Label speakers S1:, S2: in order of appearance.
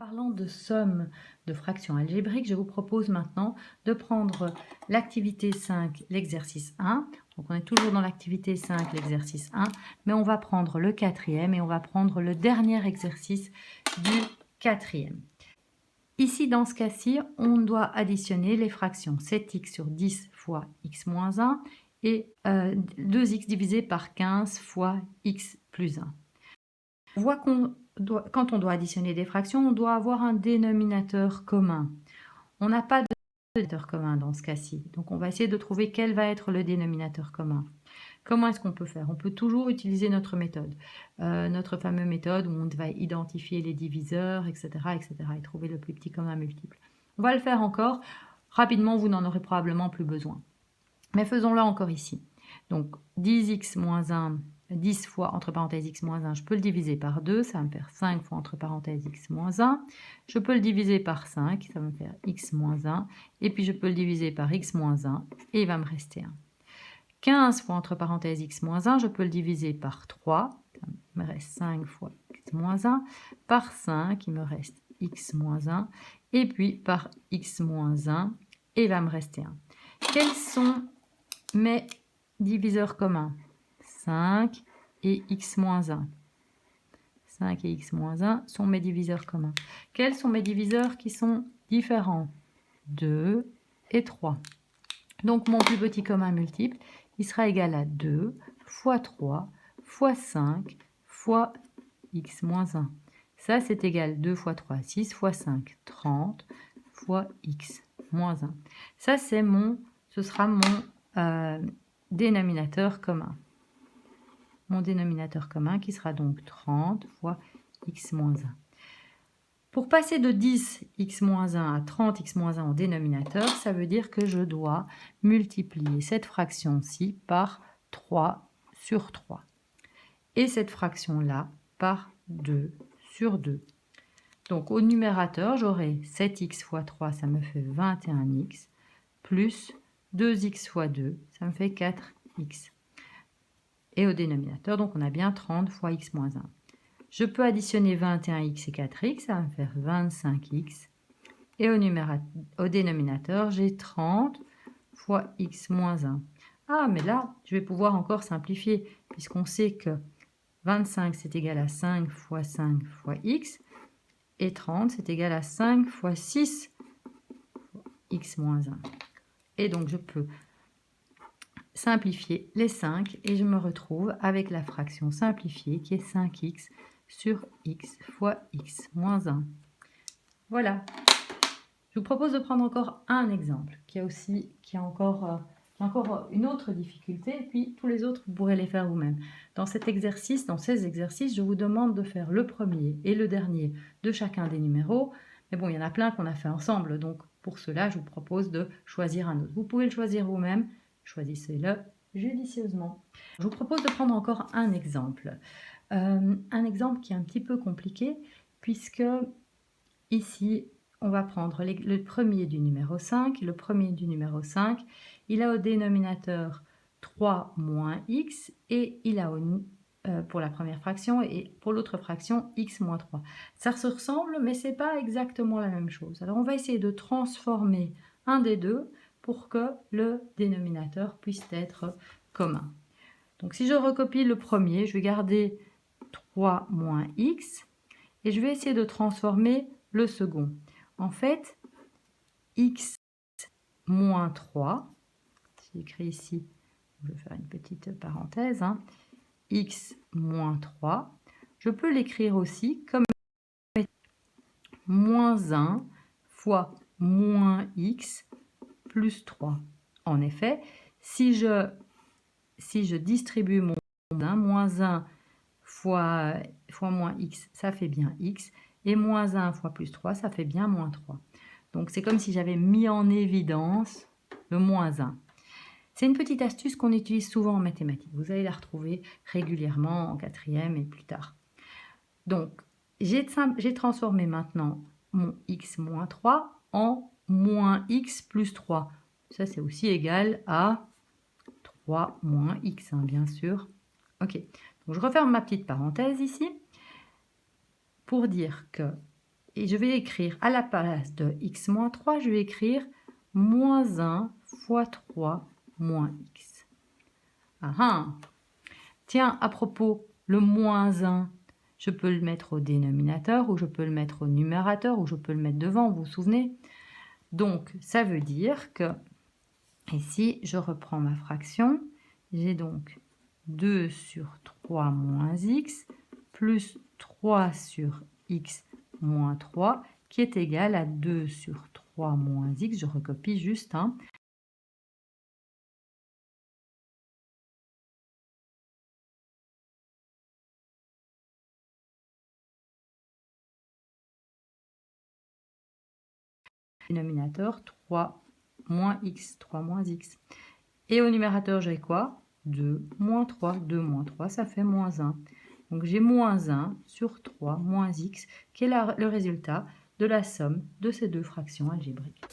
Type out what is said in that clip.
S1: Parlant de somme de fractions algébriques, je vous propose maintenant de prendre l'activité 5, l'exercice 1. Donc on est toujours dans l'activité 5, l'exercice 1, mais on va prendre le quatrième et on va prendre le dernier exercice du quatrième. Ici, dans ce cas-ci, on doit additionner les fractions 7x sur 10 fois x moins 1 et 2x divisé par 15 fois x plus 1. On voit quand on doit additionner des fractions, on doit avoir un dénominateur commun. On n'a pas de dénominateur commun dans ce cas-ci. Donc, on va essayer de trouver quel va être le dénominateur commun. Comment est-ce qu'on peut faire? On peut toujours utiliser notre méthode, notre fameuse méthode où on va identifier les diviseurs, etc., et trouver le plus petit commun multiple. On va le faire encore. Rapidement, vous n'en aurez probablement plus besoin. Mais faisons-le encore ici. Donc, 10x moins 1, 10 fois, entre parenthèses, x moins 1, je peux le diviser par 2, ça va me faire 5 fois, entre parenthèses, x moins 1. Je peux le diviser par 5, ça va me faire x moins 1. Et puis, je peux le diviser par x moins 1, et il va me rester 1. 15 fois, entre parenthèses, x moins 1, je peux le diviser par 3, ça me reste 5 fois x moins 1. Par 5, il me reste x moins 1. Et puis, par x moins 1, et il va me rester 1. Quels sont mes diviseurs communs? 5 et x moins 1. 5 et x moins 1 sont mes diviseurs communs. Quels sont mes diviseurs qui sont différents? 2 et 3. Donc mon plus petit commun multiple, il sera égal à 2 fois 3 fois 5 fois x moins 1. Ça, c'est égal 2 fois 3, 6 fois 5, 30 fois x moins 1. Ça, ce sera mon dénominateur commun. Mon dénominateur commun qui sera donc 30 fois x moins 1. Pour passer de 10x-1 à 30x-1 au dénominateur, ça veut dire que je dois multiplier cette fraction-ci par 3 sur 3. Et cette fraction-là par 2 sur 2. Donc au numérateur, j'aurai 7x fois 3, ça me fait 21x, plus 2x fois 2, ça me fait 4x. Et au dénominateur, donc on a bien 30 fois x moins 1. Je peux additionner 21x et 4x, ça va me faire 25x. Et au dénominateur, j'ai 30 fois x moins 1. Ah, mais là, je vais pouvoir encore simplifier, puisqu'on sait que 25, c'est égal à 5 fois 5 fois x, et 30, c'est égal à 5 fois 6 fois x moins 1. Et donc, je peux simplifier les 5 et je me retrouve avec la fraction simplifiée qui est 5x sur x fois x moins 1. Voilà. Je vous propose de prendre encore un exemple qui a encore une autre difficulté, et puis tous les autres, vous pourrez les faire vous-même. Dans ces exercices, je vous demande de faire le premier et le dernier de chacun des numéros. Mais bon, il y en a plein qu'on a fait ensemble, donc pour cela, je vous propose de choisir un autre. Vous pouvez le choisir vous-même, choisissez-le judicieusement. Je vous propose de prendre encore un exemple. Un exemple qui est un petit peu compliqué, puisque ici, on va prendre le premier du numéro 5. Le premier du numéro 5, il a au dénominateur 3 moins x et il a pour la première fraction et pour l'autre fraction x moins 3. Ça se ressemble, mais ce n'est pas exactement la même chose. Alors on va essayer de transformer un des deux pour que le dénominateur puisse être commun. Donc si je recopie le premier, je vais garder 3 moins x et je vais essayer de transformer le second. En fait, x moins 3, si j'écris ici, je vais faire une petite parenthèse, x moins 3, je peux l'écrire aussi comme moins 1 fois moins x plus 3. En effet, si je distribue mon moins 1 fois moins x, ça fait bien x, et moins 1 fois plus 3, ça fait bien moins 3. Donc, c'est comme si j'avais mis en évidence le moins 1. C'est une petite astuce qu'on utilise souvent en mathématiques. Vous allez la retrouver régulièrement en quatrième et plus tard. Donc, j'ai transformé maintenant mon x moins 3 en moins x plus 3. Ça, c'est aussi égal à 3 moins x, bien sûr. Ok, donc je referme ma petite parenthèse ici pour dire que Et je vais écrire à la place de x moins 3, je vais écrire moins 1 fois 3 moins x. Ah ah. Tiens, à propos, le moins 1, je peux le mettre au dénominateur ou je peux le mettre au numérateur ou je peux le mettre devant, vous vous souvenez? Donc, ça veut dire que, ici, je reprends ma fraction, j'ai donc 2 sur 3 moins x plus 3 sur x moins 3 qui est égal à 2 sur 3 moins x. Je recopie juste, hein. Dénominateur 3 moins x, 3 moins x. Et au numérateur, j'ai quoi? 2 moins 3. 2 moins 3, ça fait moins 1. Donc j'ai moins 1 sur 3 moins x, qui est le résultat de la somme de ces deux fractions algébriques.